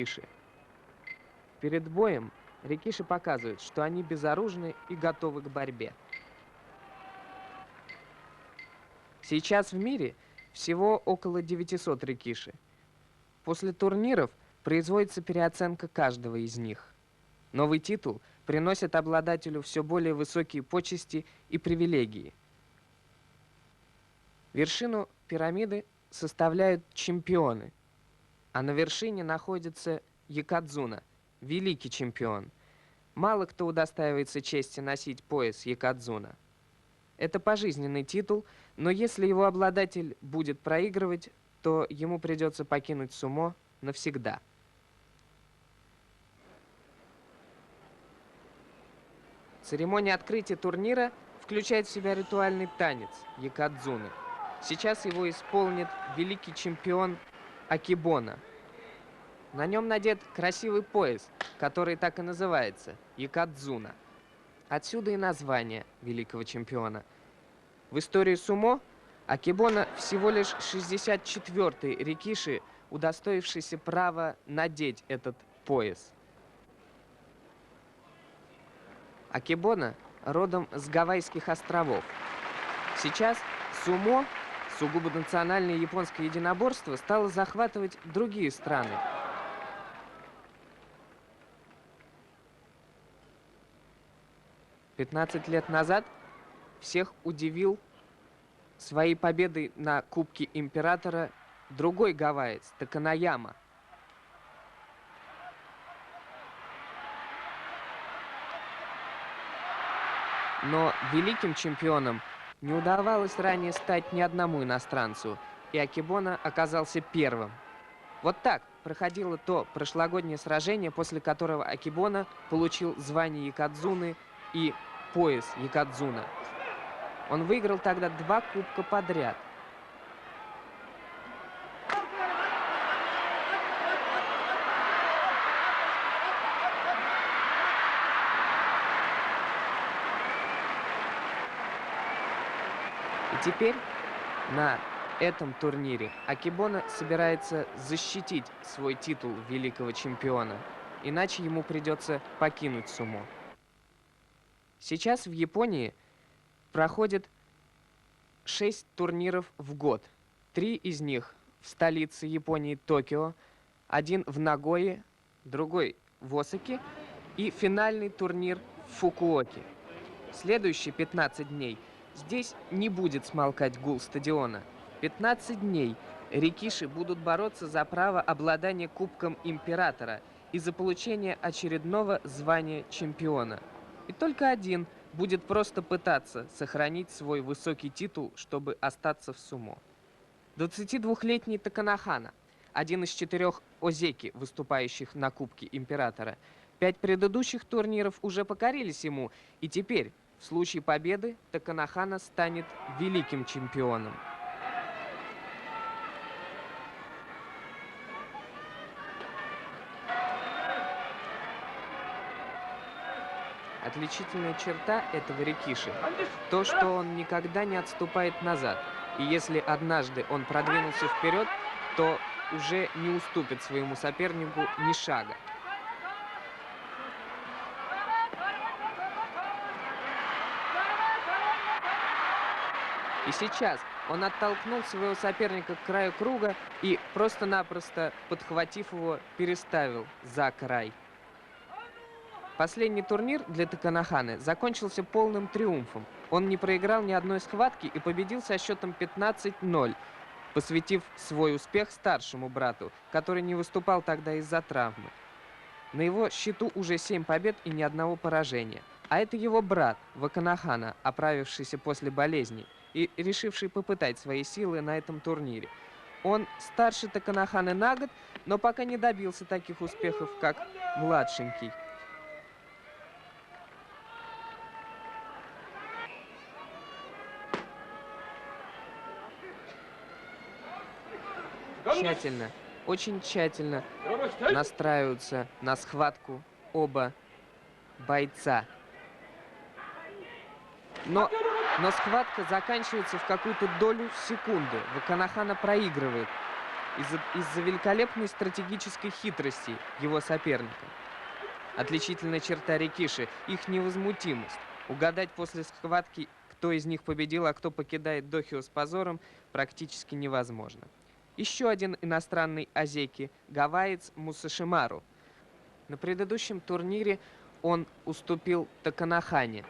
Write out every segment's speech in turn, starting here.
рикиши. Перед боем рикиши показывают, что они безоружны и готовы к борьбе. Сейчас в мире всего около 900 рикиши. После турниров производится переоценка каждого из них. Новый титул приносит обладателю все более высокие почести и привилегии. Вершину пирамиды составляют чемпионы, а на вершине находится якадзуна, великий чемпион. Мало кто удостаивается чести носить пояс якадзуна. Это пожизненный титул, но если его обладатель будет проигрывать, то ему придется покинуть сумо навсегда. Церемония открытия турнира включает в себя ритуальный танец якадзуны. Сейчас его исполнит великий чемпион акибона. На нем надет красивый пояс, который так и называется – якадзуна. Отсюда и название великого чемпиона. В истории сумо акибона всего лишь 64-й рикиши, удостоившийся права надеть этот пояс. Акибона родом с Гавайских островов. Сейчас сумо, сугубо национальное японское единоборство, стало захватывать другие страны. «15 лет назад всех удивил своей победой на Кубке Императора другой гавайец, Таканаяма. Но великим чемпионом не удавалось ранее стать ни одному иностранцу, и акибона оказался первым. Вот так проходило то прошлогоднее сражение, после которого акибона получил звание якадзуны и пояс якадзуна. Он выиграл тогда 2 кубка подряд. И теперь на этом турнире акибона собирается защитить свой титул великого чемпиона, иначе ему придется покинуть сумо. Сейчас в Японии проходит 6 турниров в год. 3 из них в столице Японии Токио, 1 в Нагое, другой в Осаке и финальный турнир в Фукуоке. Следующие 15 дней здесь не будет смолкать гул стадиона. 15 дней рикиши будут бороться за право обладания Кубком Императора и за получение очередного звания чемпиона. И только один будет просто пытаться сохранить свой высокий титул, чтобы остаться в сумо. 22-летний Таканахана, один из 4 озеки, выступающих на Кубке Императора. 5 предыдущих турниров уже покорились ему, и теперь, в случае победы, Таканахана станет великим чемпионом. Отличительная черта этого рикиши – то, что он никогда не отступает назад. И если однажды он продвинулся вперед, то уже не уступит своему сопернику ни шага. И сейчас он оттолкнул своего соперника к краю круга и просто-напросто, подхватив его, переставил за край. Последний турнир для Таканаханы закончился полным триумфом. Он не проиграл ни одной схватки и победил со счетом 15-0, посвятив свой успех старшему брату, который не выступал тогда из-за травмы. На его счету уже 7 побед и ни одного поражения. А это его брат Ваканахана, оправившийся после болезни и решивший попытать свои силы на этом турнире. Он старше Таканаханы на год, но пока не добился таких успехов, как младшенький. Тщательно, очень тщательно настраиваются на схватку оба бойца. Но схватка заканчивается в какую-то долю секунды. Ваканахана проигрывает. из-за великолепной стратегической хитрости его соперника. Отличительная черта рикиши – их невозмутимость. Угадать после схватки, кто из них победил, а кто покидает дохио с позором, практически невозможно. Еще один иностранный азеки – гавайец Мусашимару. На предыдущем турнире он уступил Таканахане.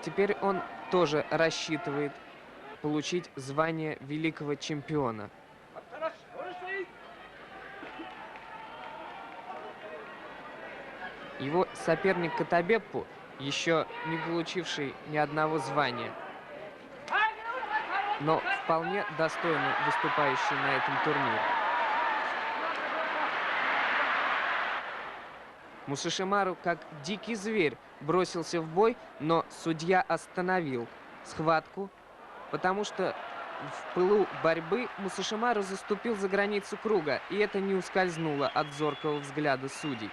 Теперь он тоже рассчитывает получить звание великого чемпиона. Его соперник Катабеппу, еще не получивший ни одного звания, но вполне достойно выступающий на этом турнире. Мусашимару, как дикий зверь, бросился в бой, но судья остановил схватку, потому что в пылу борьбы Мусашимару заступил за границу круга, и это не ускользнуло от зоркого взгляда судей.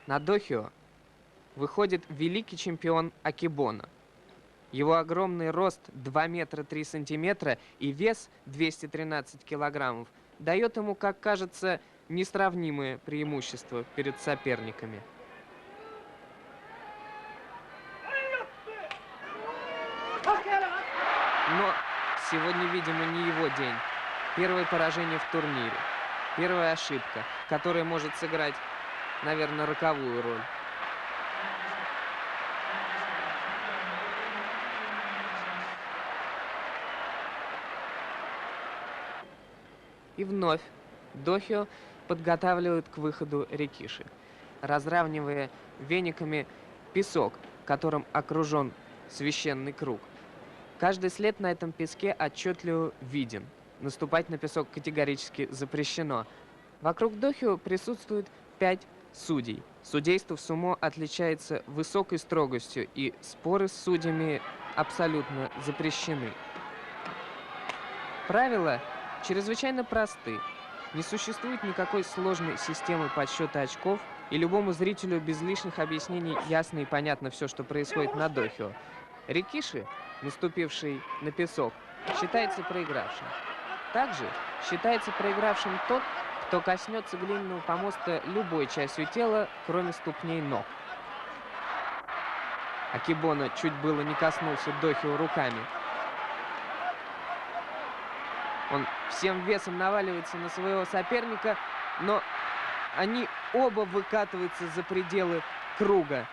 На дохио выходит великий чемпион акибона. Его огромный рост 2 метра 3 сантиметра и вес 213 килограммов дает ему, как кажется, несравнимое преимущество перед соперниками. Но сегодня, видимо, не его день. Первое поражение в турнире. Первая ошибка, которая может сыграть, наверное, роковую роль. И вновь дохио подготавливают к выходу рикиши, разравнивая вениками песок, которым окружен священный круг. Каждый след на этом песке отчетливо виден. Наступать на песок категорически запрещено. Вокруг дохио присутствует 5 судей. Судейство в сумо отличается высокой строгостью, и споры с судьями абсолютно запрещены. Правила чрезвычайно просты. Не существует никакой сложной системы подсчета очков, и любому зрителю без лишних объяснений ясно и понятно все, что происходит на дохио. Рикиши, наступивший на песок, считается проигравшим. Также считается проигравшим тот, кто коснется глиняного помоста любой частью тела, кроме ступней ног. Акибона чуть было не коснулся дохио руками. Он всем весом наваливается на своего соперника, но они оба выкатываются за пределы круга.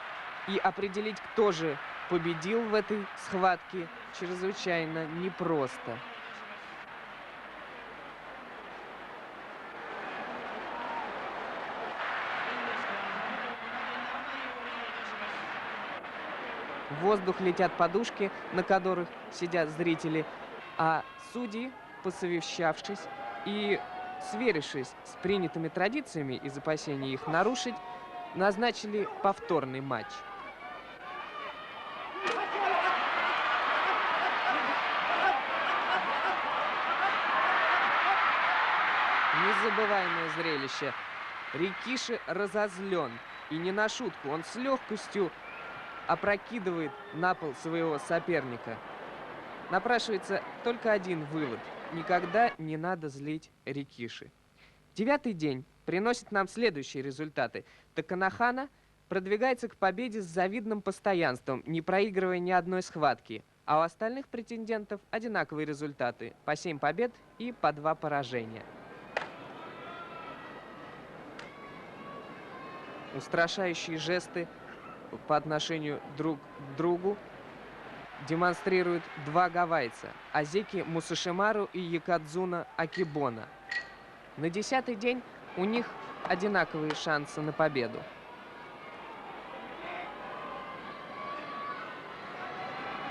И определить, кто же победил в этой схватке, чрезвычайно непросто. В воздух летят подушки, на которых сидят зрители, а судьи, посовещавшись и сверившись с принятыми традициями из опасения их нарушить, назначили повторный матч. Незабываемое зрелище. Рикиши разозлен, и не на шутку, он с легкостью опрокидывает на пол своего соперника. Напрашивается только один вывод. Никогда не надо злить рикиши. 9-й день приносит нам следующие результаты. Таканахана продвигается к победе с завидным постоянством, не проигрывая ни одной схватки. А у остальных претендентов одинаковые результаты. По 7 побед и по 2 поражения. Устрашающие жесты по отношению друг к другу демонстрируют 2 гавайца – азеки Мусашимару и Якадзуна Акибона. На 10-й день у них одинаковые шансы на победу.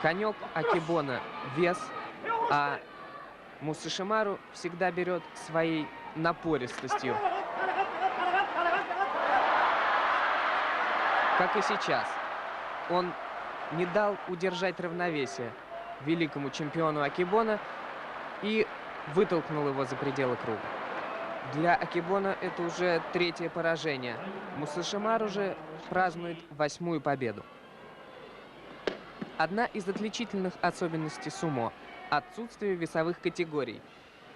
Конек Акибона – вес, а Мусашимару всегда берет своей напористостью. Как и сейчас, он не дал удержать равновесие великому чемпиону акибона и вытолкнул его за пределы круга. Для акибоно это уже 3-е поражение. Мусашимару же празднует 8-ю победу. Одна из отличительных особенностей сумо – отсутствие весовых категорий.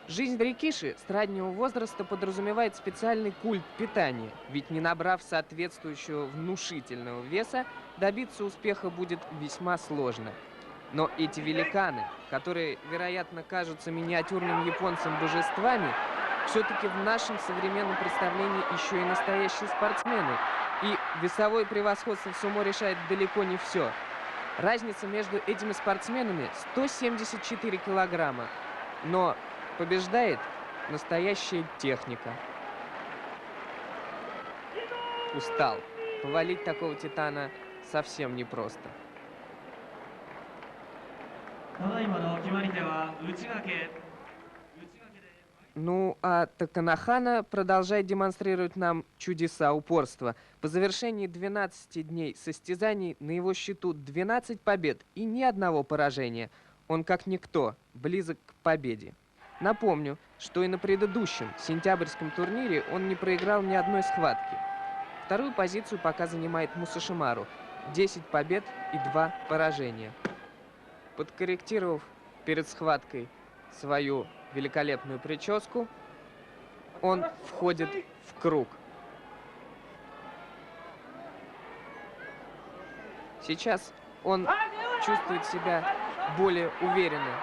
Жизнь рикиши с раннего возраста подразумевает специальный культ питания, ведь не набрав соответствующего внушительного веса, добиться успеха будет весьма сложно. Но эти великаны, которые, вероятно, кажутся миниатюрным японцам божествами, все-таки в нашем современном представлении еще и настоящие спортсмены. И весовое превосходство в сумо решает далеко не все. Разница между этими спортсменами 174 килограмма. Но побеждает настоящая техника. Устал. Повалить такого титана совсем непросто. Ну, а Таканахана продолжает демонстрировать нам чудеса упорства. По завершении 12 дней состязаний на его счету 12 побед и ни одного поражения. Он, как никто, близок к победе. Напомню, что и на предыдущем сентябрьском турнире он не проиграл ни одной схватки. Вторую позицию пока занимает Мусашимару. 10 побед и 2 поражения. Подкорректировав перед схваткой свою великолепную прическу, он входит в круг. Сейчас он чувствует себя более уверенно,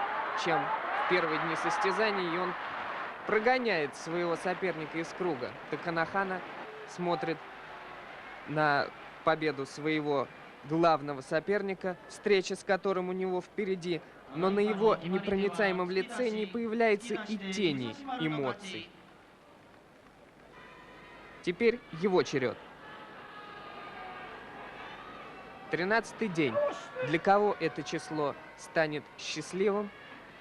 чем в первые дни состязаний, и он прогоняет своего соперника из круга. Таканахана смотрит на победу своего главного соперника, встреча с которым у него впереди, но на его непроницаемом лице не появляется и тени эмоций. Теперь его черед. 13-й день. Для кого это число станет счастливым,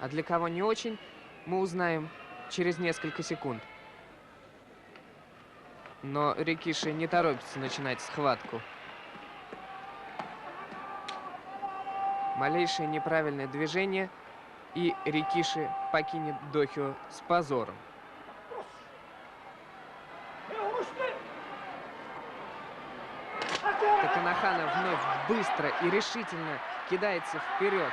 а для кого не очень, мы узнаем через несколько секунд. Но рикиши не торопится начинать схватку. Малейшее неправильное движение, и рикиши покинет дохё с позором. Таканахана вновь быстро и решительно кидается вперед.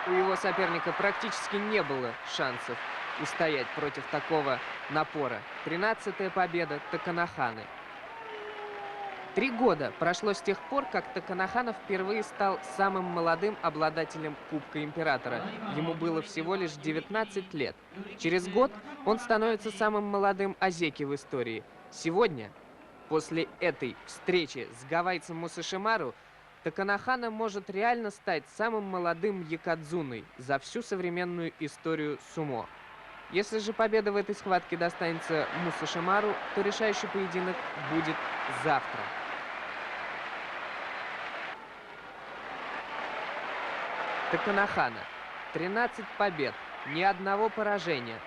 У его соперника практически не было шансов устоять против такого напора. 13-я победа Таканаханы. 3 года прошло с тех пор, как Таканахана впервые стал самым молодым обладателем Кубка Императора. Ему было всего лишь 19 лет. Через год он становится самым молодым азеки в истории. Сегодня, после этой встречи с гавайцем Мусашимару, Таканахана может реально стать самым молодым якадзуной за всю современную историю сумо. Если же победа в этой схватке достанется Мусашимару, то решающий поединок будет завтра. Таканахана. 13 побед, ни одного поражения.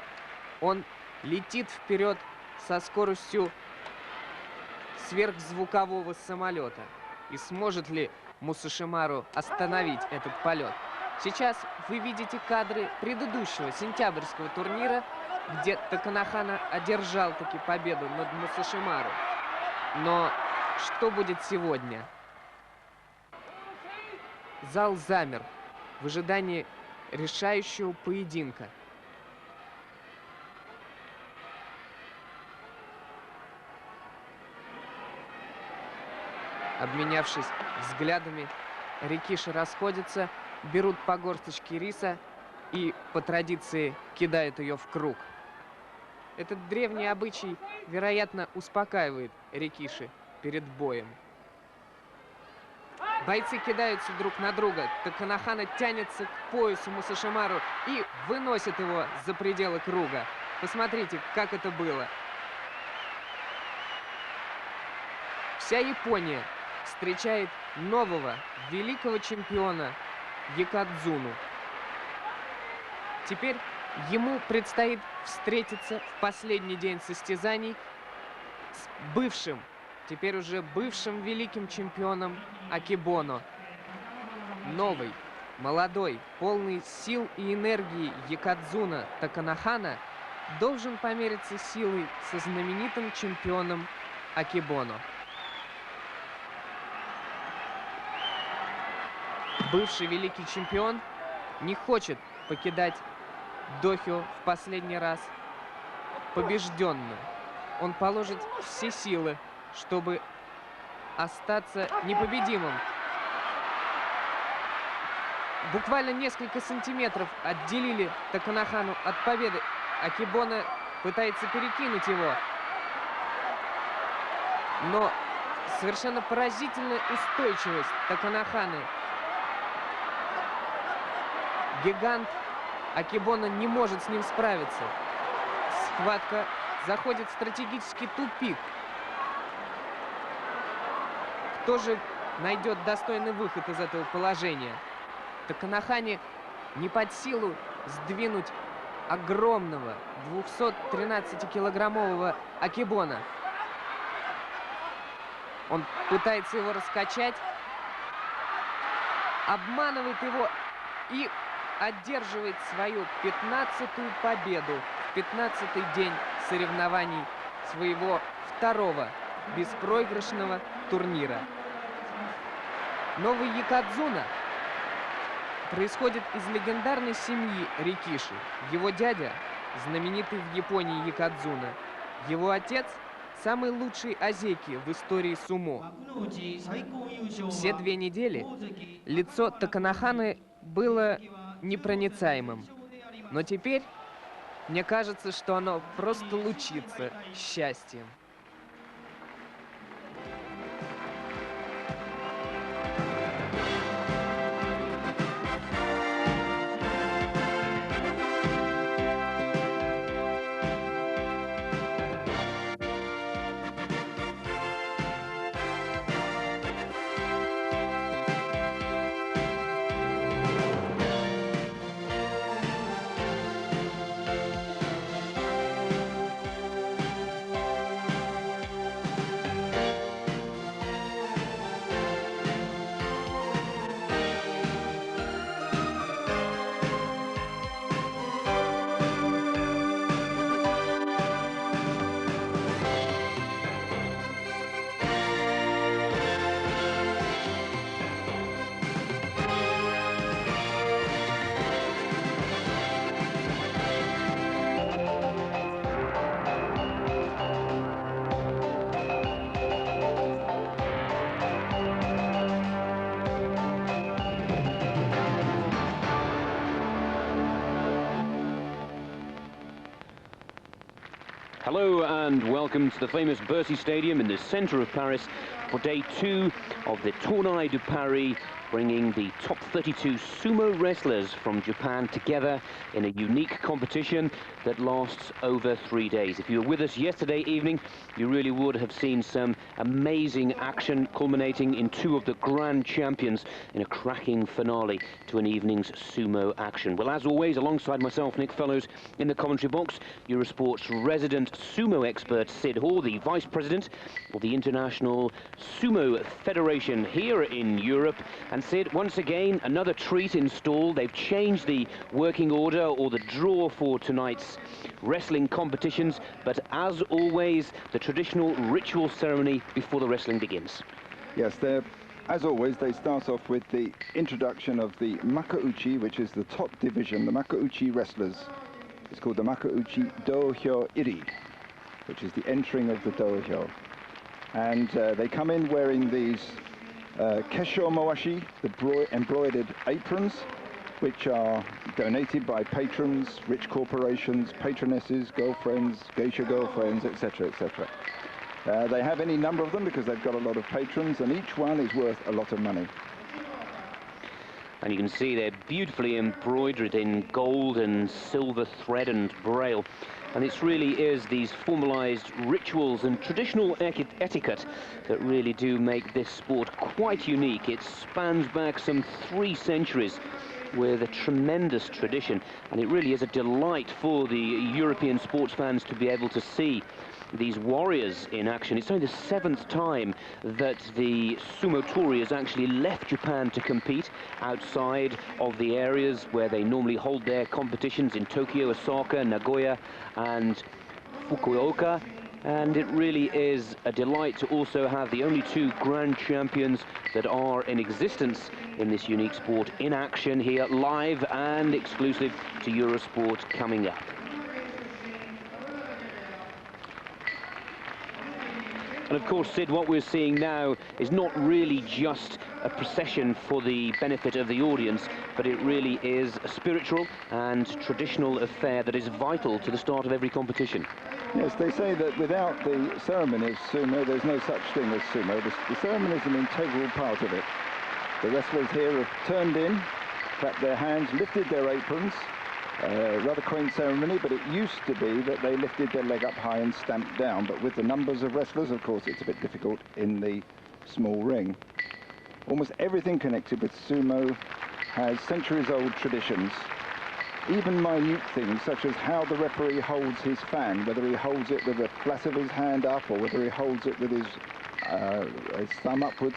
Он летит вперед со скоростью сверхзвукового самолета. И сможет ли Мусашимару остановить этот полет? Сейчас вы видите кадры предыдущего сентябрьского турнира, где Таканахана одержал таки победу над Мусашимару. Но что будет сегодня? Зал замер в ожидании решающего поединка. Обменявшись взглядами, рикиши расходятся, берут по горсточке риса и по традиции кидают ее в круг. Этот древний обычай, вероятно, успокаивает рикиши перед боем. Бойцы кидаются друг на друга. Таканахана тянется к поясу Мусашимару и выносит его за пределы круга. Посмотрите, как это было. Вся Япония встречает нового великого чемпиона якадзуну. Теперь ему предстоит встретиться в последний день состязаний с бывшим, теперь уже бывшим великим чемпионом акибоно. Новый, молодой, полный сил и энергии якадзуна Таканахана должен помериться силой со знаменитым чемпионом акибоно. Бывший великий чемпион не хочет покидать дохё в последний раз побежденным. Он положит все силы, чтобы остаться непобедимым. Буквально несколько сантиметров отделили Таканахану от победы. Акибоно пытается перекинуть его. Но совершенно поразительная устойчивость Таканаханы. Гигант акибоно не может с ним справиться. Схватка заходит в стратегический тупик. Кто же найдет достойный выход из этого положения? Таканахане не под силу сдвинуть огромного 213-килограммового акибоно. Он пытается его раскачать, обманывает его и одерживает свою 15-ю победу в 15-й день соревнований своего второго беспроигрышного турнира. Новый Якадзуна происходит из легендарной семьи Рикиши. Его дядя знаменитый в Японии Якадзуна. Его отец самый лучший азеки в истории сумо. Все 2 недели лицо Таканаханы было непроницаемым. Но теперь мне кажется, что оно просто лучится счастьем. Hello and welcome to the famous Bercy Stadium in the centre of Paris for day 2 of the Tournoi de Paris, bringing the top 32 sumo wrestlers from Japan together in a unique competition that lasts over 3 days. If you were with us yesterday evening, you really would have seen some amazing action culminating in 2 of the grand champions in a cracking finale to an evening's sumo action. Well, as always, alongside myself, Nick Fellows, in the commentary box, Eurosport's resident sumo expert, Sid Hoare, the Vice President of the International Sumo Federation here in Europe. And Sid, once again, another treat in store. They've changed the working order or the draw for tonight's wrestling competitions, but as always, the traditional ritual ceremony before the wrestling begins. Yes, as always, they start off with the introduction of the Makauchi, which is the top division, the Makauchi wrestlers. It's called the Makauchi Dohyo Iri, which is the entering of the dohyo. And they come in wearing these kesho mawashi, the embroidered aprons, which are donated by patrons, rich corporations, patronesses, girlfriends, geisha girlfriends, etc., etc. They have any number of them because they've got a lot of patrons, and each one is worth a lot of money. And you can see they're beautifully embroidered in gold and silver thread and braille. And it really is these formalized rituals and traditional etiquette that really do make this sport quite unique. It spans back some 3 centuries with a tremendous tradition, and it really is a delight for the European sports fans to be able to see these warriors in action. It's only the 7th time that the sumo touri has actually left Japan to compete outside of the areas where they normally hold their competitions in Tokyo, Osaka, Nagoya and Fukuoka. And it really is a delight to also have the only 2 grand champions that are in existence in this unique sport in action here, live and exclusive to Eurosport coming up. And of course, Sid, what we're seeing now is not really just a procession for the benefit of the audience, but it really is a spiritual and traditional affair that is vital to the start of every competition. Yes, they say that without the ceremony of sumo, there's no such thing as sumo. The ceremony is an integral part of it. The wrestlers here have turned in, clapped their hands, lifted their aprons. Rather quaint ceremony, but it used to be that they lifted their leg up high and stamped down. But with the numbers of wrestlers, of course, it's a bit difficult in the small ring. Almost everything connected with sumo has centuries-old traditions. Even minute things, such as how the referee holds his fan, whether he holds it with the flat of his hand up or whether he holds it with his thumb upwards.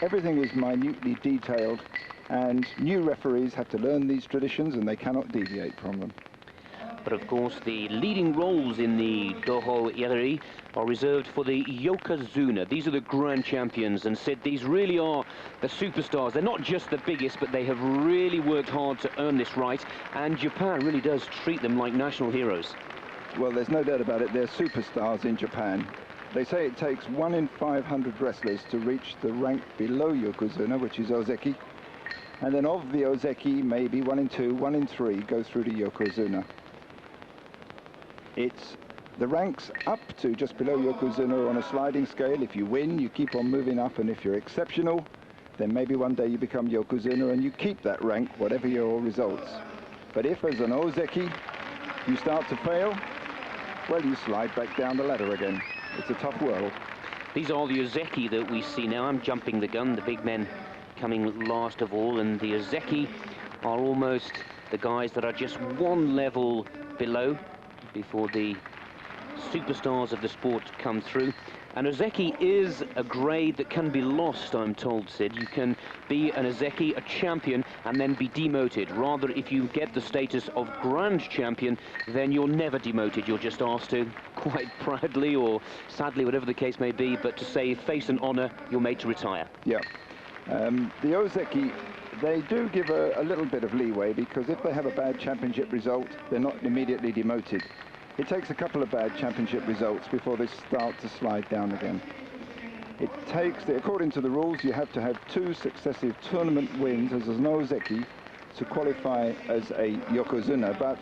Everything is minutely detailed, and new referees have to learn these traditions and they cannot deviate from them. But of course, the leading roles in the Doho Iri are reserved for the Yokozuna. These are the grand champions, and Sid, these really are the superstars. They're not just the biggest, but they have really worked hard to earn this right, and Japan really does treat them like national heroes. Well, there's no doubt about it, they're superstars in Japan. They say it takes 1 in 500 wrestlers to reach the rank below Yokozuna, which is Ozeki. And then of the Ozeki, maybe 1 in 2, 1 in 3 go through to Yokozuna. It's the ranks up to just below Yokozuna on a sliding scale. If you win, you keep on moving up, and if you're exceptional, then maybe one day you become Yokozuna and you keep that rank, whatever your results. But if as an Ozeki you start to fail, well, you slide back down the ladder again. It's a tough world. These are the Ozeki that we see now. I'm jumping the gun, the big men coming last of all, and the Ozeki are almost the guys that are just 1 level below before the superstars of the sport come through. And Ozeki is a grade that can be lost, I'm told, Sid. You can be an Ozeki, a champion, and then be demoted. Rather, if you get the status of grand champion, then you're never demoted. You're just asked to, quite proudly or sadly, whatever the case may be, but to say face and honor, you're made to retire. Yeah. The Ozeki, they do give a little bit of leeway, because if they have a bad championship result, they're not immediately demoted. It takes a couple of bad championship results before they start to slide down again. It takes, according to the rules, you have to have 2 successive tournament wins as an Ozeki to qualify as a Yokozuna, but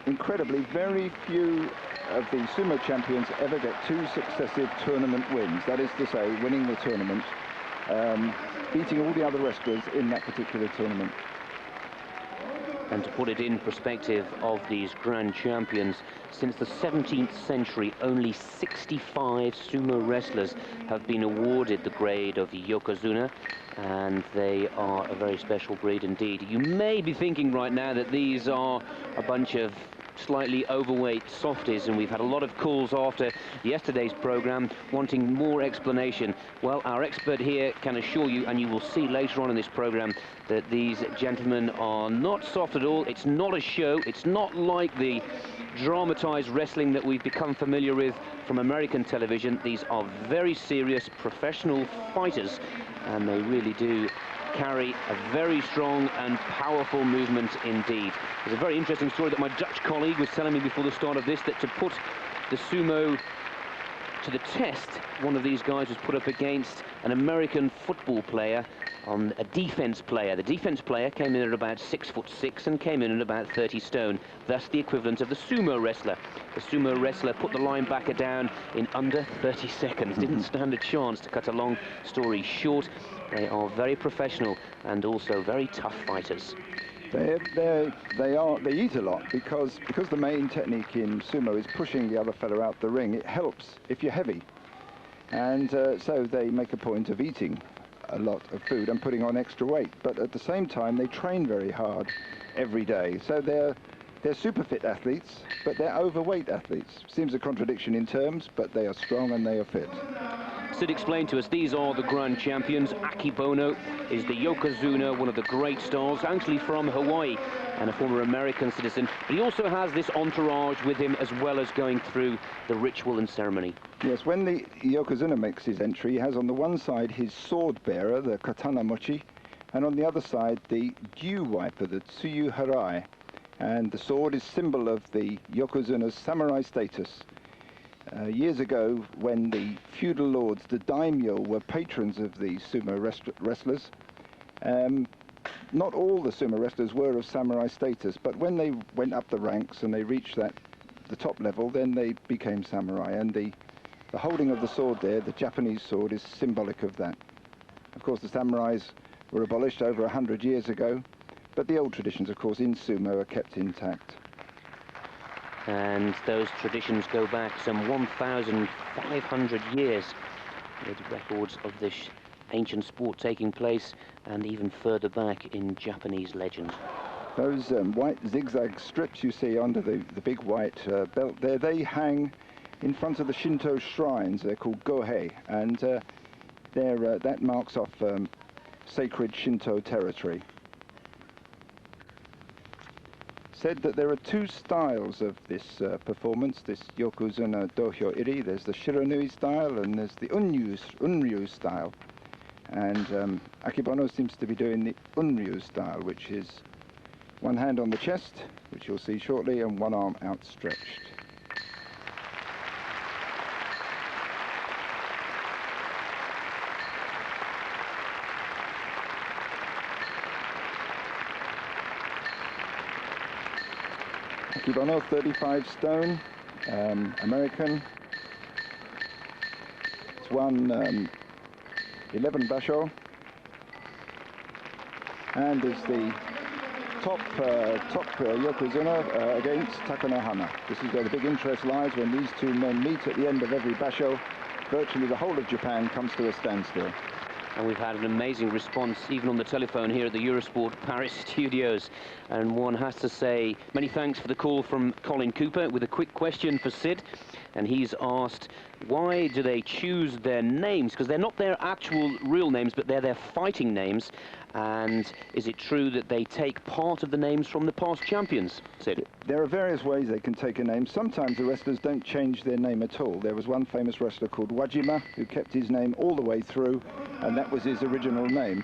incredibly very few of the sumo champions ever get 2 successive tournament wins. That is to say, winning the tournament, beating all the other wrestlers in that particular tournament. And to put it in perspective of these grand champions, since the 17th century, only 65 sumo wrestlers have been awarded the grade of Yokozuna, and they are a very special breed indeed. You may be thinking right now that these are a bunch of slightly overweight softies, and we've had a lot of calls after yesterday's program wanting more explanation. Well, our expert here can assure you, and you will see later on in this program, that these gentlemen are not soft at all. It's not a show. It's not like the dramatized wrestling that we've become familiar with from American television. These are very serious professional fighters, and they really do carry a very strong and powerful movement indeed. There's a very interesting story that my Dutch colleague was telling me before the start of this, that to put the sumo to the test, one of these guys was put up against an American football player on a defense player. The defense player came in at about 6'6" and came in at about 30 stone, thus the equivalent of the sumo wrestler. The sumo wrestler put the linebacker down in under 30 seconds. Didn't stand a chance. To cut a long story short, they are very professional and also very tough fighters. They eat a lot, because the main technique in sumo is pushing the other fella out the ring. It helps if you're heavy, and so they make a point of eating a lot of food and putting on extra weight. But at the same time, they train very hard every day, so they're They're super fit athletes, but they're overweight athletes. Seems a contradiction in terms, but they are strong and they are fit. Sid explained to us, these are the grand champions. Akebono is the Yokozuna, one of the great stars, actually from Hawaii and a former American citizen. But he also has this entourage with him as well as going through the ritual and ceremony. Yes, when the Yokozuna makes his entry, he has on the one side his sword bearer, the katana mochi, and on the other side the dew wiper, the tsuyu harai. And the sword is symbol of the Yokozuna's samurai status. Years ago, when the feudal lords, the daimyo, were patrons of the sumo wrestlers, not all the sumo wrestlers were of samurai status, but when they went up the ranks and they reached the top level, then they became samurai. And the holding of the sword there, the Japanese sword, is symbolic of that. Of course, the samurais were abolished over 100 years ago, but the old traditions, of course, in sumo are kept intact. And those traditions go back some 1,500 years, with records of this ancient sport taking place, and even further back in Japanese legend. Those white zigzag strips you see under the big white belt there, they hang in front of the Shinto shrines. They're called gohei, and that marks off sacred Shinto territory. Said that there are two styles of this performance, this Yokozuna Dohyo Iri. There's the Shiranui style and there's the Unryu style. And Akebono seems to be doing the Unryu style, which is one hand on the chest, which you'll see shortly, and one arm outstretched. Akebono, 35 stone, American. It's won 11 basho, and is the top Yokozuna against Takanohana. This is where the big interest lies. When these two men meet at the end of every basho, virtually the whole of Japan comes to a standstill. And we've had an amazing response, even on the telephone here at the Eurosport Paris studios. And one has to say, many thanks for the call from Colin Cooper with a quick question for Sid. And he's asked, why do they choose their names? Because they're not their actual real names, but they're their fighting names. And is it true that they take part of the names from the past champions, Sid? There are various ways they can take a name. Sometimes the wrestlers don't change their name at all. There was one famous wrestler called Wajima who kept his name all the way through, and that was his original name.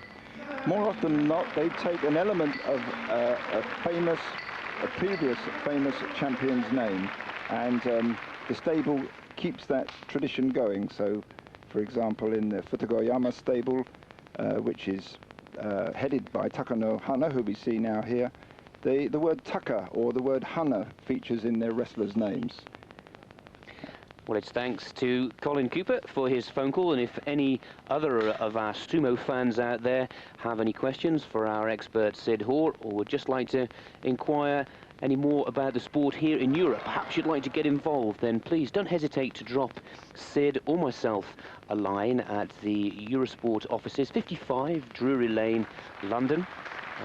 More often than not, they take an element of a previous famous champion's name, and the stable keeps that tradition going. So, for example, in the Futagoyama stable, which is headed by Takanohana, who we see now here, the word Taka or the word Hana features in their wrestlers' names. Well, it's thanks to Colin Cooper for his phone call, and if any other of our sumo fans out there have any questions for our expert Sid Hoare, or would just like to inquire any more about the sport here in Europe, perhaps you'd like to get involved, then please don't hesitate to drop Sid or myself a line at the Eurosport offices, 55 Drury Lane, London,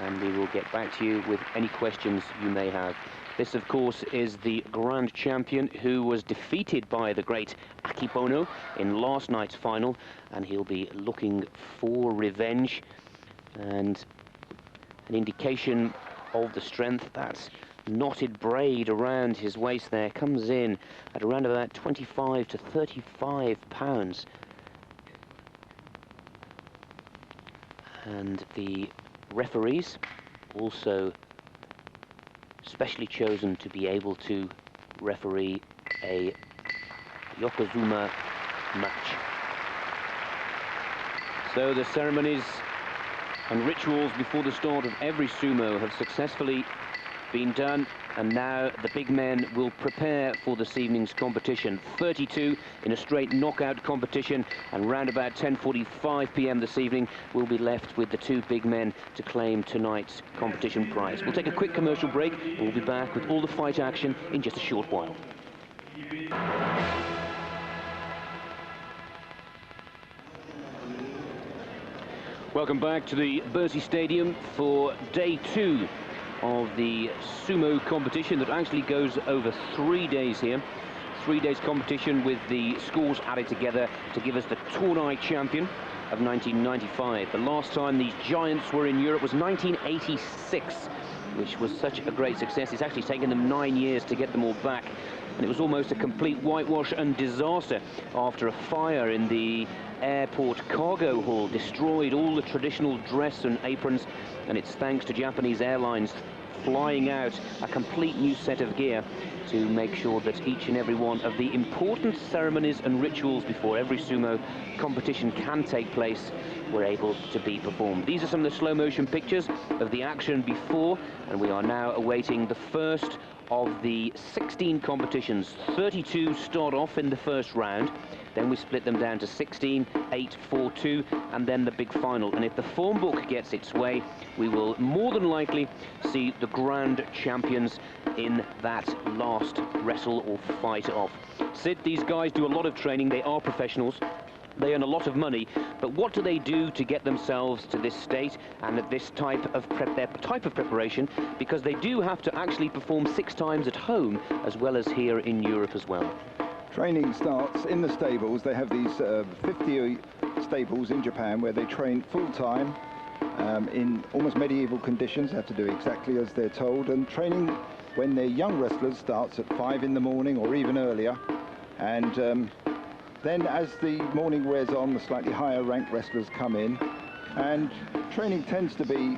and we will get back to you with any questions you may have. This, of course, is the grand champion who was defeated by the great Akebono in last night's final, and he'll be looking for revenge. And an indication of the strength, that knotted braid around his waist there comes in at around about 25 to 35 pounds. And the referees also specially chosen to be able to referee a Yokozuna match. So the ceremonies and rituals before the start of every sumo have successfully been done, and now the big men will prepare for this evening's competition. 32 in a straight knockout competition, and round about 10:45 p.m. this evening we'll be left with the two big men to claim tonight's competition prize. We'll take a quick commercial break and we'll be back with all the fight action in just a short while. Welcome back to the Bercy Stadium for day 2 of the sumo competition that actually goes over 3 days here. 3 days competition with the scores added together to give us the Tournai champion of 1995. The last time these giants were in Europe was 1986, which was such a great success. It's actually taken them 9 years to get them all back. And it was almost a complete whitewash and disaster after a fire in the airport cargo hall destroyed all the traditional dress and aprons, and it's thanks to Japanese airlines flying out a complete new set of gear to make sure that each and every one of the important ceremonies and rituals before every sumo competition can take place were able to be performed. These are some of the slow motion pictures of the action before, and we are now awaiting the first of the 16 competitions. 32 start off in the first round, then we split them down to 16, 8, 4, 2, and then the big final. And if the form book gets its way, we will more than likely see the grand champions in that last wrestle or fight off. Sid, these guys do a lot of training. They are professionals. They earn a lot of money, but what do they do to get themselves to this state and at this type of preparation? Because they do have to actually perform 6 times at home as well as here in Europe as well. Training starts in the stables. They have these 50 stables in Japan where they train full-time in almost medieval conditions. They have to do exactly as they're told, and training when they're young wrestlers starts at 5 in the morning or even earlier, and then as the morning wears on, the slightly higher ranked wrestlers come in, and training tends to be,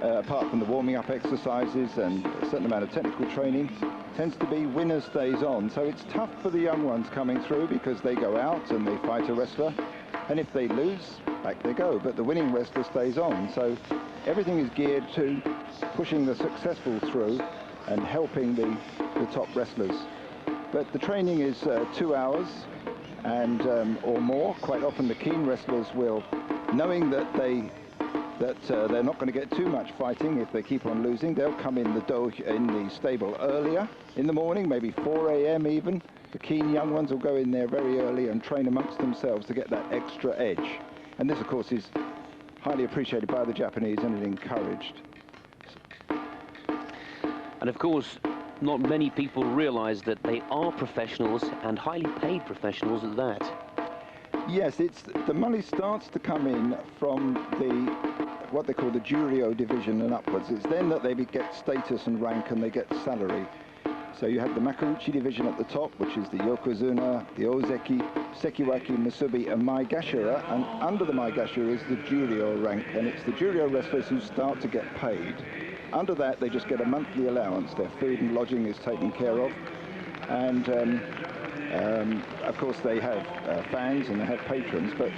apart from the warming up exercises and a certain amount of technical training, tends to be winner stays on. So it's tough for the young ones coming through because they go out and they fight a wrestler, and if they lose, back they go, but the winning wrestler stays on. So everything is geared to pushing the successful through and helping the top wrestlers. But the training is 2 hours and or more. Quite often the keen wrestlers will, knowing that they're not going to get too much fighting if they keep on losing, they'll come in the stable earlier in the morning, maybe 4 a.m. even. The keen young ones will go in there very early and train amongst themselves to get that extra edge. And this, of course, is highly appreciated by the Japanese and is encouraged. And of course, not many people realize that they are professionals, and highly paid professionals at that. Yes, the money starts to come in from what they call the Juryo division and upwards. It's then that they get status and rank and they get salary. So you have the Makuuchi division at the top, which is the Yokozuna, the Ozeki, Sekiwaki, Musubi and Maigashira, and under the Maigashira is the Juryo rank, and it's the Juryo wrestlers who start to get paid. Under that, they just get a monthly allowance. Their food and lodging is taken care of. And, of course, they have fans and they have patrons. But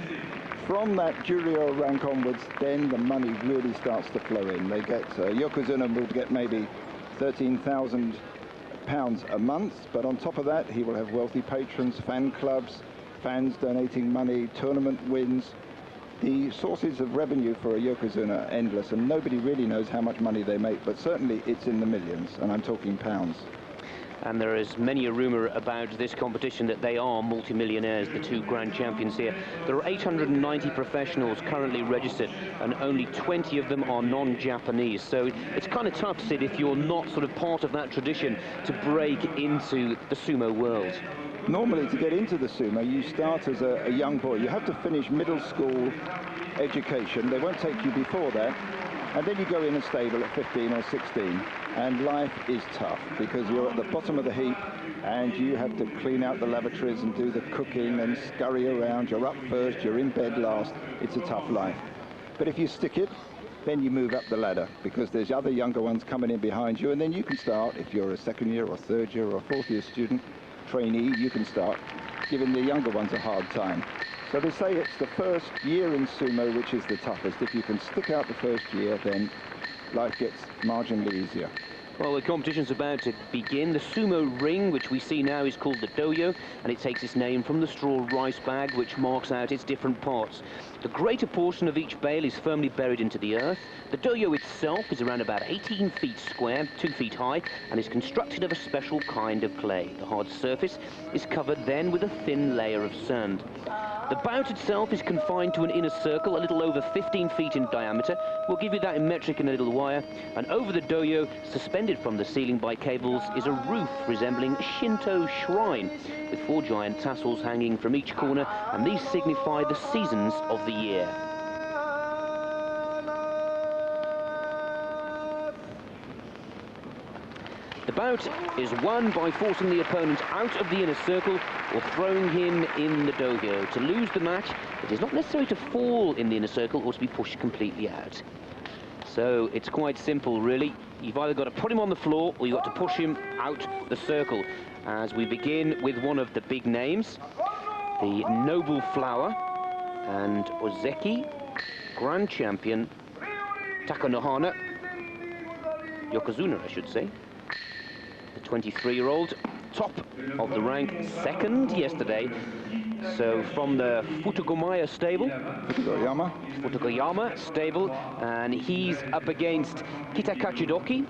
from that Juryo rank onwards, then the money really starts to flow in. They get, Yokozuna will get maybe £13,000 a month. But on top of that, he will have wealthy patrons, fan clubs, fans donating money, tournament wins. The sources of revenue for a Yokozuna are endless, and nobody really knows how much money they make, but certainly it's in the millions, and I'm talking pounds. And there is many a rumour about this competition that they are multimillionaires, the 2 grand champions here. There are 890 professionals currently registered, and only 20 of them are non-Japanese. So it's kind of tough, Sid, if you're not sort of part of that tradition, to break into the sumo world. Normally, to get into the sumo, you start as a young boy. You have to finish middle school education. They won't take you before that. And then you go in a stable at 15 or 16. And life is tough because you're at the bottom of the heap and you have to clean out the lavatories and do the cooking and scurry around. You're up first, you're in bed last. It's a tough life. But if you stick it, then you move up the ladder because there's other younger ones coming in behind you, and then you can start, if you're a 2nd year or 3rd year or 4th year student, trainee, you can start giving the younger ones a hard time. So they say it's the first year in sumo which is the toughest. If you can stick out the first year, then life gets marginally easier. Well, the competition's about to begin. The sumo ring, which we see now, is called the doyo, and it takes its name from the straw rice bag, which marks out its different parts. The greater portion of each bale is firmly buried into the earth. The doyo itself is around about 18 feet square, 2 feet high, and is constructed of a special kind of clay. The hard surface is covered then with a thin layer of sand. The bout itself is confined to an inner circle, a little over 15 feet in diameter. We'll give you that in metric in a little while. And over the doyo, suspended from the ceiling by cables, is a roof resembling a Shinto shrine, with 4 giant tassels hanging from each corner, and these signify the seasons of the year. The bout is won by forcing the opponent out of the inner circle or throwing him in the dohyo. To lose the match, it is not necessary to fall in the inner circle or to be pushed completely out. So it's quite simple, really. You've either got to put him on the floor or you've got to push him out the circle. As we begin with one of the big names, the Noble Flower and Ozeki Grand Champion Takanohana Yokozuna, I should say. The 23-year-old, top of the rank, second yesterday. So from the Futugomaya stable, Futogoyama stable, and he's up against Kitakachidoki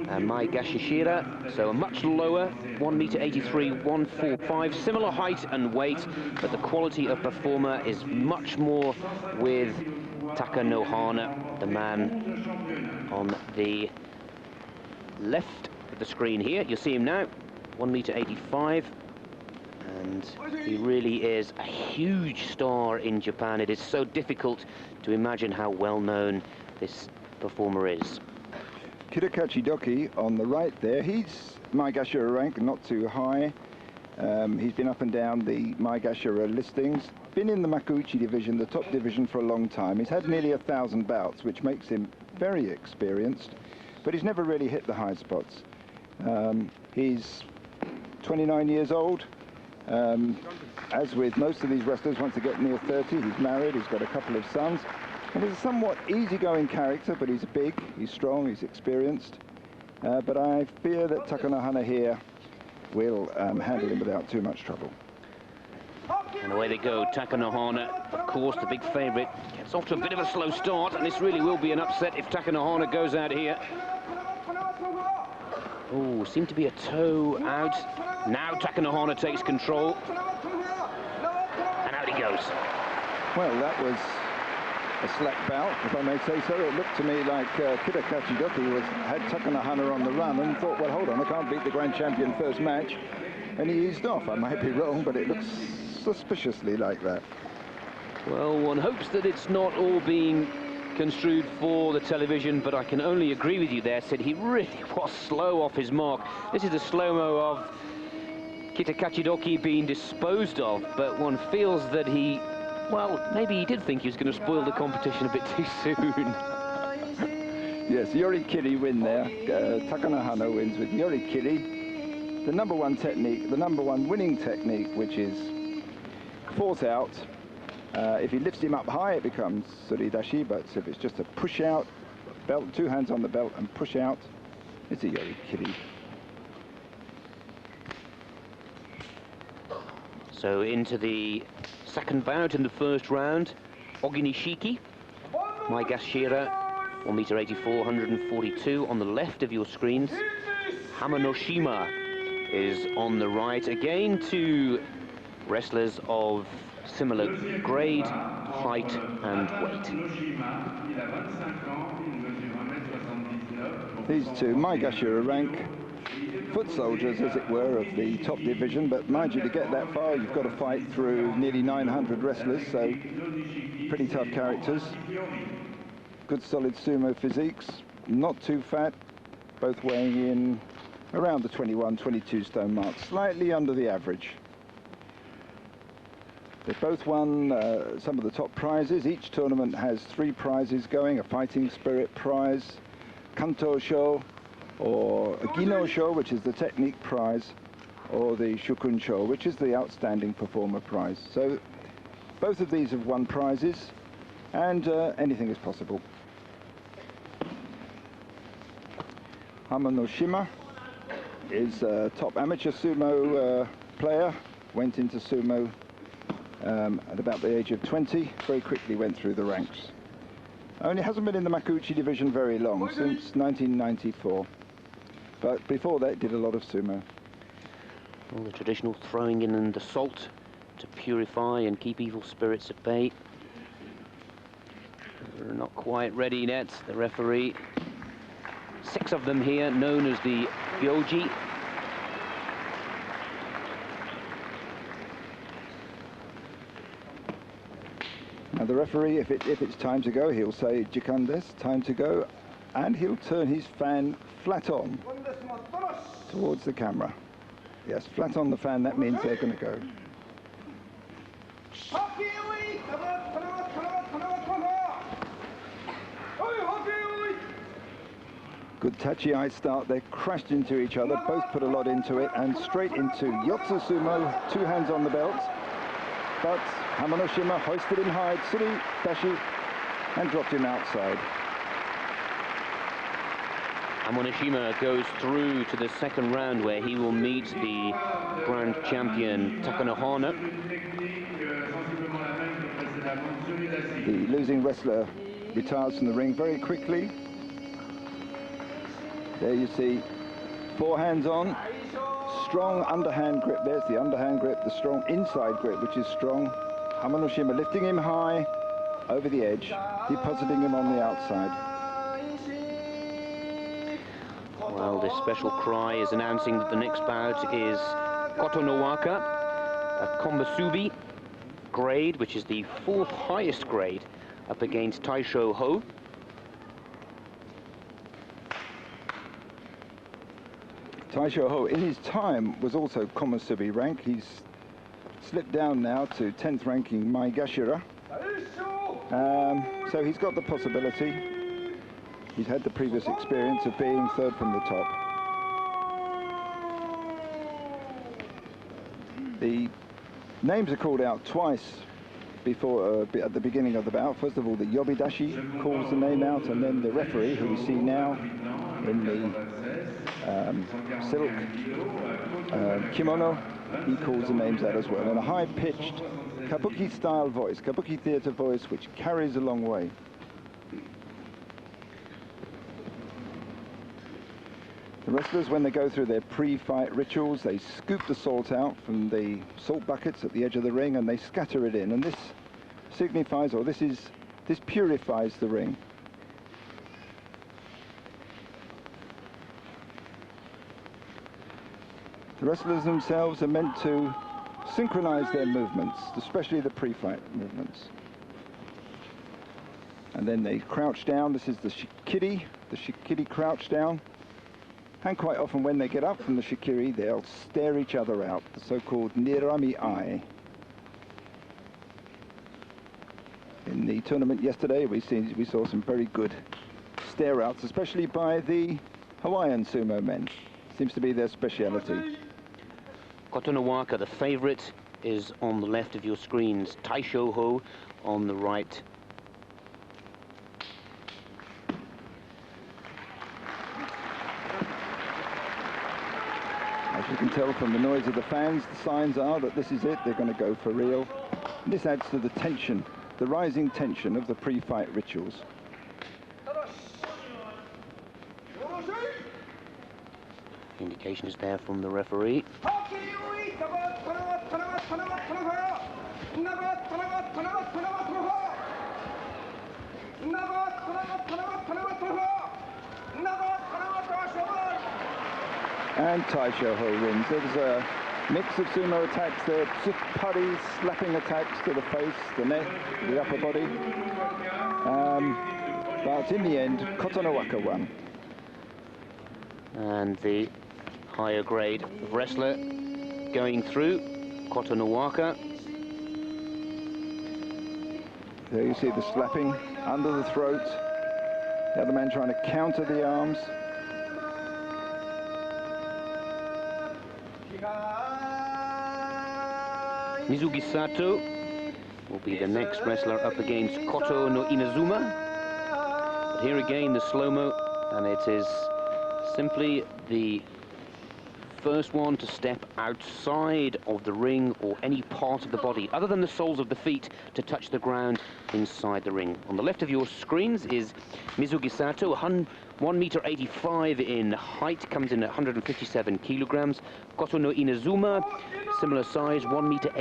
and Mai Gashishira, so a much lower, 1m83, 145, similar height and weight, but the quality of performer is much more with Takanohana, the man on the left of the screen here. You see him now, 1m85, and he really is a huge star in Japan. It is so difficult to imagine how well known this performer is. Kitakachidoki on the right there, he's Maegashira rank, not too high. He's been up and down the Maegashira listings, been in the Makuuchi division, the top division, for a long time. He's had nearly 1,000 bouts, which makes him very experienced, but he's never really hit the high spots. He's 29 years old. As with most of these wrestlers, once they get near 30, he's married, he's got a couple of sons. And he's a somewhat easygoing character, but he's big, he's strong, he's experienced. But I fear that Takanohana here will handle him without too much trouble. And away they go. Takanohana, of course, the big favourite, gets off to a bit of a slow start, and this really will be an upset if Takanohana goes out here. Oh, seemed to be a toe out. Now Takanohana takes control. And out he goes. Well, that was a slack bout, if I may say so. It looked to me like Kitakachidoki had Takanohana on the run and thought, well, hold on, I can't beat the grand champion first match. And he eased off. I might be wrong, but it looks suspiciously like that. Well, one hopes that it's not all being construed for the television, but I can only agree with you there, Sid. He really was slow off his mark. This is a slow-mo of Kitakachidoki being disposed of, but one feels that he, well, maybe he did think he was going to spoil the competition a bit too soon. Yes, Yorikiri win there. Takanohana wins with Yorikiri. The number one technique, the number one winning technique, which is fourth out. If he lifts him up high, it becomes suridashi, but if it's just a push out, belt, 2 hands on the belt and push out, it's a Yorikiri. So into the second bout in the first round, Oginishiki, Maegashira, 1m84, 142 on the left of your screens. Hamanoshima is on the right. Again, 2 wrestlers of similar grade, height and weight. These two, Maegashira rank, foot soldiers, as it were, of the top division, but mind you, to get that far, you've got to fight through nearly 900 wrestlers, so pretty tough characters. Good solid sumo physiques, not too fat, both weighing in around the 21, 22 stone mark, slightly under the average. They've both won some of the top prizes. Each tournament has 3 prizes going, a fighting spirit prize, Kanto Sho, or a Gino Sho, which is the technique prize, or the Shukun Sho, which is the outstanding performer prize. So both of these have won prizes, and anything is possible. Hamanoshima is a top amateur sumo player, went into sumo at about the age of 20, very quickly went through the ranks. Only hasn't been in the Makuuchi division very long, since 1994. But before that, did a lot of sumo. Well, the traditional throwing in and assault to purify and keep evil spirits at bay. They're not quite ready yet, the referee. 6 of them here, known as the Gyoji. Now the referee, if it's time to go, he'll say "Jikan desu," time to go, and he'll turn his fan flat on towards the camera. Yes, flat on the fan, that means they're going to go. Good tachi-ai start, they crashed into each other, both put a lot into it, and straight into Yotsu Sumo, 2 hands on the belt. But Hamanoshima hoisted him high, Tsuri, Dashi, and dropped him outside. Hamanoshima goes through to the second round where he will meet the grand champion Takanohana. The losing wrestler retires from the ring very quickly. There you see 4 hands on, strong underhand grip. There's the underhand grip, the strong inside grip, which is strong. Hamanoshima lifting him high over the edge, depositing him on the outside. Well, this special cry is announcing that the next bout is Koto no Waka, a Kombasubi grade, which is the 4th highest grade, up against Taisho Ho. Taisho Ho, in his time, was also Kombasubi rank. He's slipped down now to 10th ranking Maigashira. So he's got the possibility. He's had the previous experience of being 3rd from the top. The names are called out twice before, at the beginning of the bout. First of all, the Yobidashi calls the name out, and then the referee, who we see now in the silk kimono, he calls the names out as well. And a high-pitched kabuki-style voice, kabuki theatre voice, which carries a long way. The wrestlers, when they go through their pre-fight rituals, they scoop the salt out from the salt buckets at the edge of the ring and they scatter it in. And this signifies, or this purifies the ring. The wrestlers themselves are meant to synchronize their movements, especially the pre-fight movements. And then they crouch down. This is the shikiri crouch down. And quite often when they get up from the shikiri, they'll stare each other out, the so-called nirami eye. In the tournament yesterday, we saw some very good stare-outs, especially by the Hawaiian sumo men. Seems to be their speciality. Koto no Waka, the favourite, is on the left of your screens. Taisho Ho on the right. As you can tell from the noise of the fans, the signs are that this is it, they're going to go for real. This adds to the tension, the rising tension of the pre-fight rituals. Indication is there from the referee. And Taisho Ho wins. There's a mix of sumo attacks there, tsupari, slapping attacks to the face, the neck, the upper body. But in the end, Koto no Waka won. And the higher grade wrestler going through, Koto no Waka. There you see the slapping under the throat. The other man trying to counter the arms. Mizugi Sato will be the next wrestler up against Koto no Inazuma. But here again the slow-mo, and it is simply the first one to step outside of the ring or any part of the body, other than the soles of the feet, to touch the ground inside the ring. On the left of your screens is Mizugi Sato, 1.85 meters in height, comes in at 157 kilograms. Koto no Inazuma, similar size, 1.81 meters,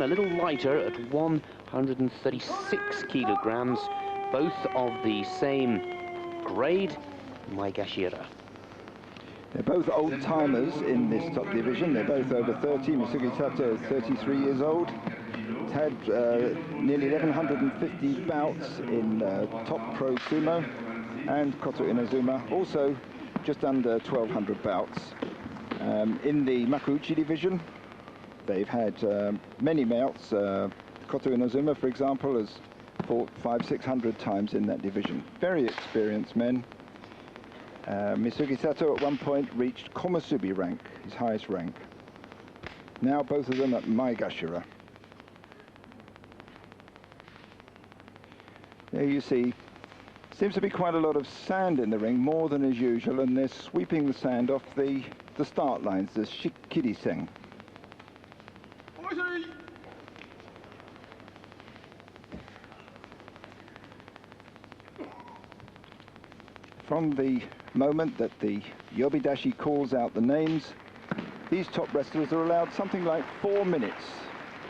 a little lighter at 136 kilograms. Both of the same grade, Maegashira. They're both old-timers in this top division. They're both over 30. Misugi Sato is 33 years old. He's had nearly 1,150 bouts in top pro sumo. And Koto Inazuma also just under 1,200 bouts. In the Makuuchi division, they've had many bouts. Koto Inazuma, for example, has fought 500-600 times in that division. Very experienced men. Misugi Sato at one point reached Komusubi rank, his highest rank. Now both of them at Maegashira. There you see, seems to be quite a lot of sand in the ring, more than is usual, and they're sweeping the sand off the start lines, the Shikiri-sen. From the moment that the Yobidashi calls out the names, these top wrestlers are allowed something like 4 minutes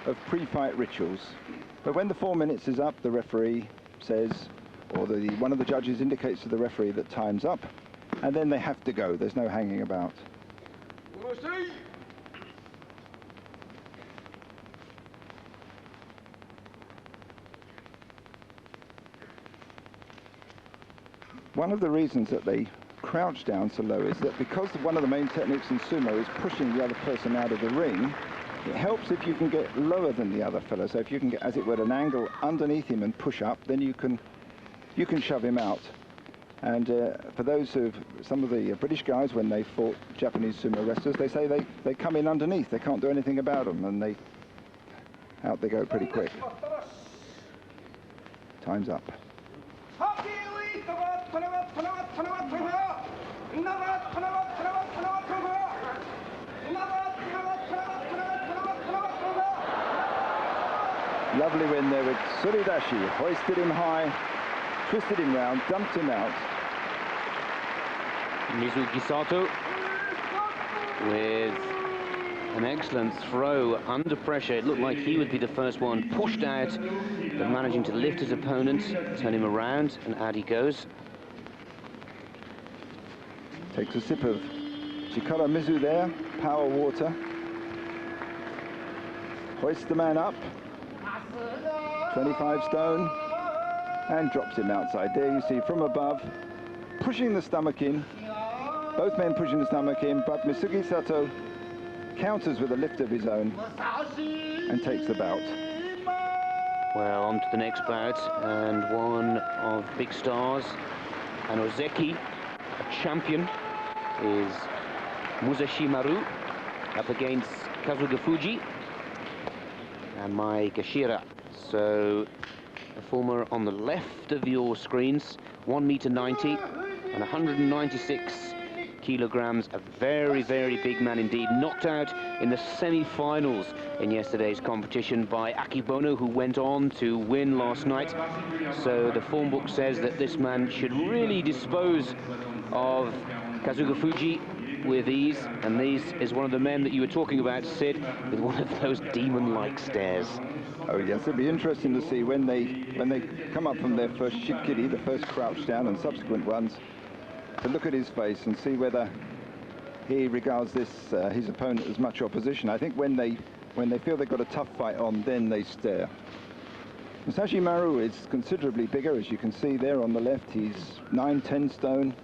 of pre-fight rituals. But when the 4 minutes is up, the referee says, or one of the judges indicates to the referee that time's up, and then they have to go. There's no hanging about. One of the reasons that they crouch down so low is that because one of the main techniques in sumo is pushing the other person out of the ring, it helps if you can get lower than the other fellow. So if you can get, as it were, an angle underneath him and push up, then you can shove him out. And for those some of the British guys, when they fought Japanese sumo wrestlers, they say they come in underneath. They can't do anything about them, and out they go pretty quick. Time's up. Lovely win there with Suridashi. Hoisted him high, twisted him round, dumped him out. Mizugi Sato with an excellent throw under pressure. It looked like he would be the first one pushed out, but managing to lift his opponent, turn him around, and out he goes. Takes a sip of Chikara Mizu there, power water. Hoists the man up, 25 stone, and drops him outside. There you see from above, pushing the stomach in. Both men pushing the stomach in, but Misugi Sato counters with a lift of his own and takes the bout. Well, on to the next bout, and one of big stars, an Ozeki, a champion, is Musashi Maru up against Kazuga Fuji and Maegashira. So the former on the left of your screens, 1.90 meters and 196 kilograms, a very, very big man indeed, knocked out in the semi-finals in yesterday's competition by Akibono, who went on to win last night. So the form book says that this man should really dispose of Kazuga Fuji with ease, and this is one of the men that you were talking about, Sid, with one of those demon-like stares. Oh yes, it'll be interesting to see when they come up from their first shikiri, the first crouch down, and subsequent ones, to look at his face and see whether he regards this his opponent as much opposition. I think when they feel they've got a tough fight on, then they stare. Musashi Maru is considerably bigger, as you can see there on the left. He's 9-10 stone,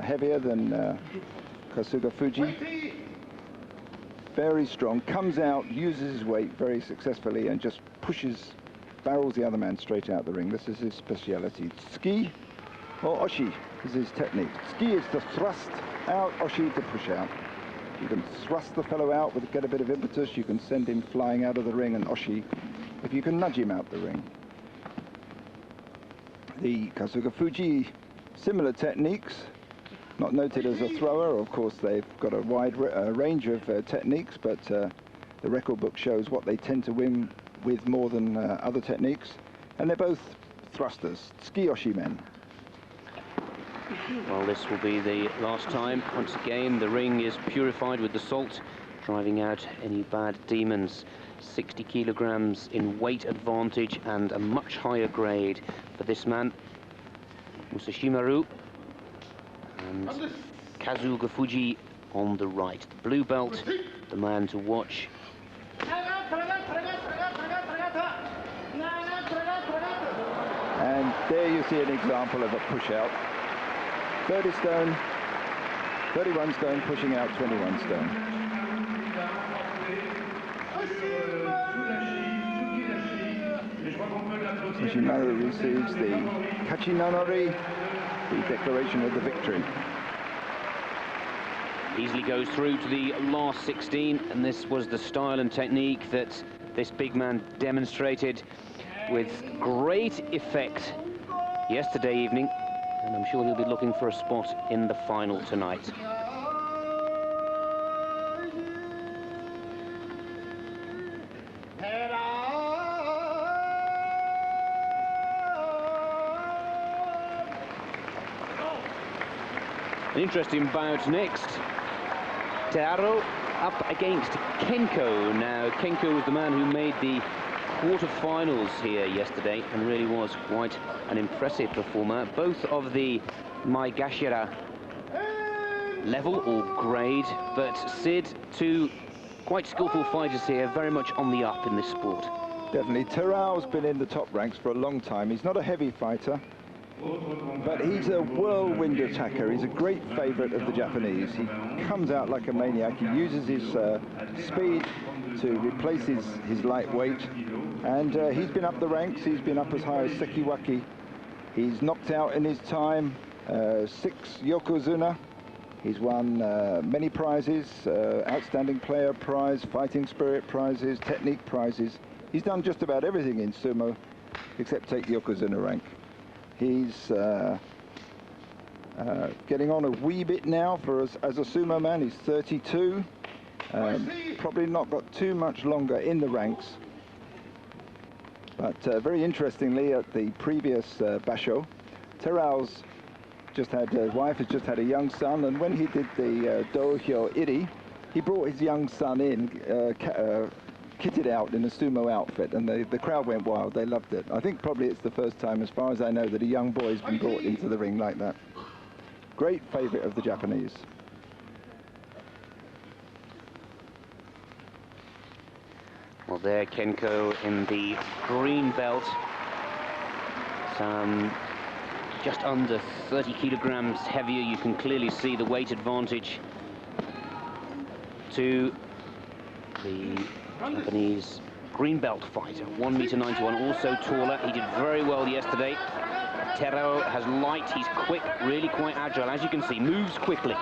heavier than Kazuga Fuji. Very strong, comes out, uses his weight very successfully, and just barrels the other man straight out the ring. This is his speciality. Tsuki or oshi is his technique. Tsuki is to thrust out, oshi to push out. You can thrust the fellow out, get a bit of impetus, you can send him flying out of the ring, and oshi if you can nudge him out the ring. The Kazuga Fuji, similar techniques. Not noted as a thrower. Of course, they've got a wide range of techniques, but the record book shows what they tend to win with more than other techniques. And they're both thrusters, tsukiyoshi men. Well, this will be the last time. Once again, the ring is purified with the salt, driving out any bad demons. 60 kilograms in weight advantage and a much higher grade for this man, Musashimaru, and Kazuga Fuji on the right. The blue belt, the man to watch. And there you see an example of a push out. 30 stone, 31 stone, pushing out 21 stone. Musashimaru receives the Kachinanori, the declaration of the victory. Easily goes through to the last 16, and this was the style and technique that this big man demonstrated with great effect yesterday evening, and I'm sure he'll be looking for a spot in the final tonight. An interesting bout next. Tearo up against Kenko. Now, Kenko was the man who made the quarter-finals here yesterday and really was quite an impressive performer. Both of the Maegashira level or grade, but Sid, two quite skillful fighters here, very much on the up in this sport. Definitely. Terao's been in the top ranks for a long time. He's not a heavy fighter, but he's a whirlwind attacker. He's a great favorite of the Japanese. He comes out like a maniac. He uses his speed to replace his lightweight. And he's been up the ranks. He's been up as high as Sekiwaki. He's knocked out in his time 6 Yokozuna. He's won many prizes, outstanding player prize, fighting spirit prizes, technique prizes. He's done just about everything in sumo except take the Yokozuna rank. He's getting on a wee bit now as a sumo man. He's 32. Probably not got too much longer in the ranks. But very interestingly, at the previous basho, Terao's wife has just had a young son, and when he did the Dohyo Iri, he brought his young son in, kitted out in a sumo outfit, and the crowd went wild. They loved it. I think probably it's the first time, as far as I know, that a young boy's been brought into the ring like that. Great favorite of the Japanese. Well, there, Kenko in the green belt. Some just under 30 kilograms heavier. You can clearly see the weight advantage to the Japanese green belt fighter. 1m91, also taller. He did very well yesterday. Terao has light, he's quick, really quite agile. As you can see, moves quickly.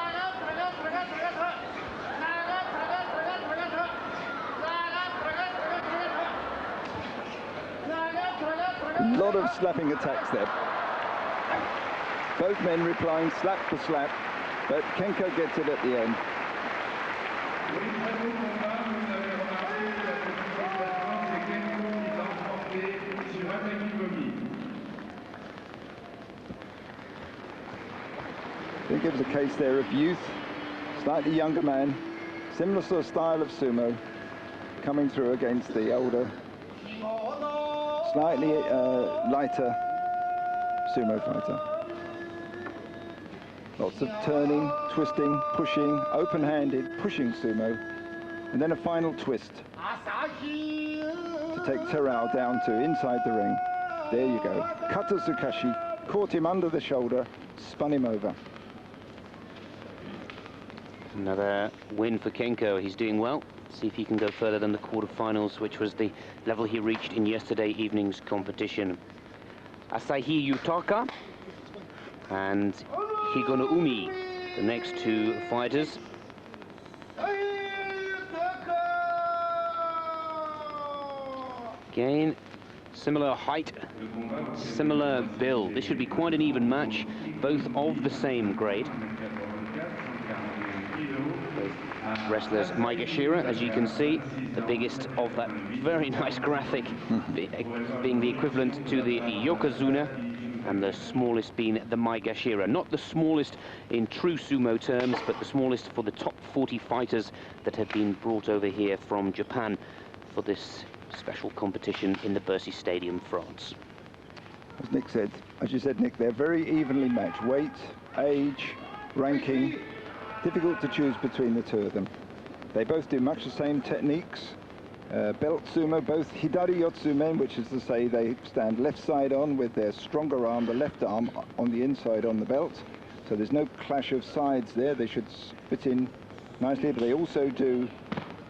A lot of slapping attacks there. Both men replying slap for slap, but Kenko gets it at the end. I think it was a case there of youth, slightly younger man, similar sort of style of sumo, coming through against the older, slightly lighter sumo fighter. Lots of turning, twisting, pushing, open-handed, pushing sumo, and then a final twist to take Terao down to inside the ring. There you go. Kata Tsukashi, caught him under the shoulder, spun him over. Another win for Kenko. He's doing well. See if he can go further than the quarterfinals, which was the level he reached in yesterday evening's competition. Asahi Yutaka and Higono Umi, the next two fighters. Again, Similar height, similar build. This should be quite an even match, both of the same grade. Both wrestlers Maegashira, as you can see, the biggest of that very nice graphic, being the equivalent to the Yokozuna, and the smallest being the Maegashira. Not the smallest in true sumo terms, but the smallest for the top 40 fighters that have been brought over here from Japan for this special competition in the Bercy Stadium, France. As Nick said, as you said, Nick, they're very evenly matched. Weight, age, ranking, difficult to choose between the two of them. They both do much the same techniques. Belt sumo, both hidari yotsu men, which is to say they stand left side on with their stronger arm, the left arm on the inside on the belt. So there's no clash of sides there. They should fit in nicely, but they also do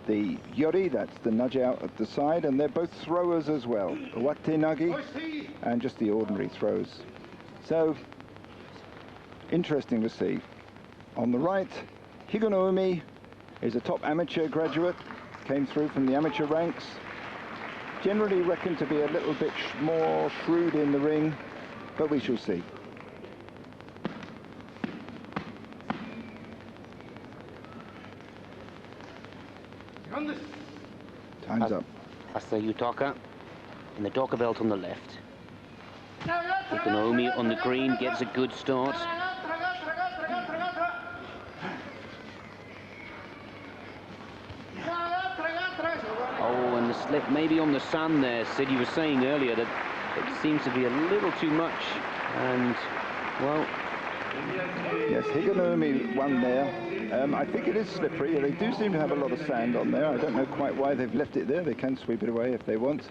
the yori, that's the nudge out at the side, and they're both throwers as well. Wate nagi and just the ordinary throws. So, interesting to see. On the right, Higonoumi is a top amateur graduate, came through from the amateur ranks. Generally reckoned to be a little bit more shrewd in the ring, but we shall see. Time's up. That's the Yutaka, and the Doka belt on the left. Ikonomi on the green gets a good start. Oh, and the slip maybe on the sand there. Sid, you were saying earlier that it seems to be a little too much, and, well... Yes, Higonomi won there. I think it is slippery. They do seem to have a lot of sand on there. I don't know quite why they've left it there. They can sweep it away if they want.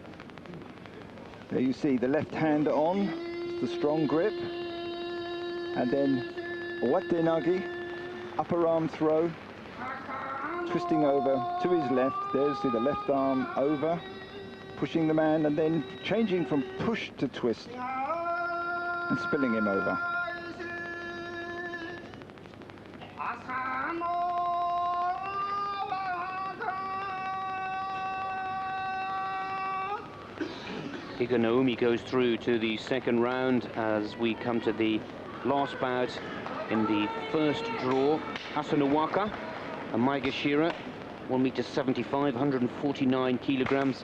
There you see the left hand on. It's the strong grip. And then Wate nagi, upper arm throw. Twisting over to his left. There's the left arm over. Pushing the man and then changing from push to twist. And spilling him over. Higonoumi goes through to the second round as we come to the last bout in the first draw. Asanowaka and Maegashira, 1m75, 149 kilograms,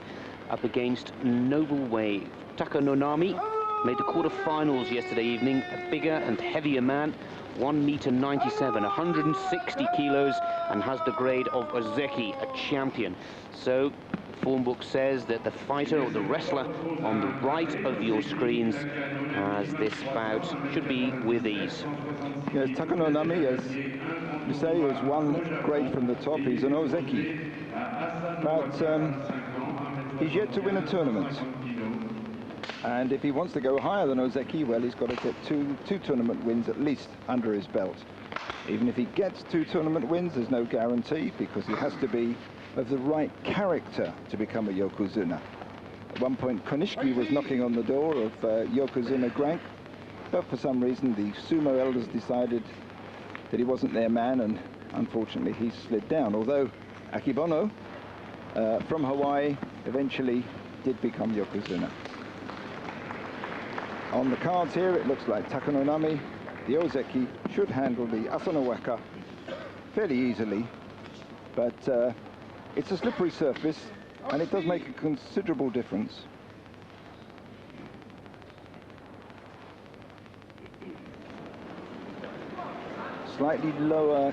up against Noble Wave. Takanonami made the quarterfinals yesterday evening, a bigger and heavier man, 1m97, 160 kilos, and has the grade of Ozeki, a champion. So the form book says that the fighter or the wrestler on the right of your screens as this bout should be with ease. Yes, Takanonami, as you say, is one grade from the top. He's an Ozeki, but he's yet to win a tournament. And if he wants to go higher than Ozeki, well, he's got to get two tournament wins at least under his belt. Even if he gets 2 tournament wins, there's no guarantee, because he has to be of the right character to become a Yokozuna. At one point, Konishiki was knocking on the door of Yokozuna rank, but for some reason the sumo elders decided that he wasn't their man, and unfortunately he slid down. Although Akibono from Hawaii eventually did become Yokozuna. On the cards here, it looks like Takanonami, the Ozeki, should handle the Asanowaka fairly easily, but it's a slippery surface, and it does make a considerable difference. Slightly lower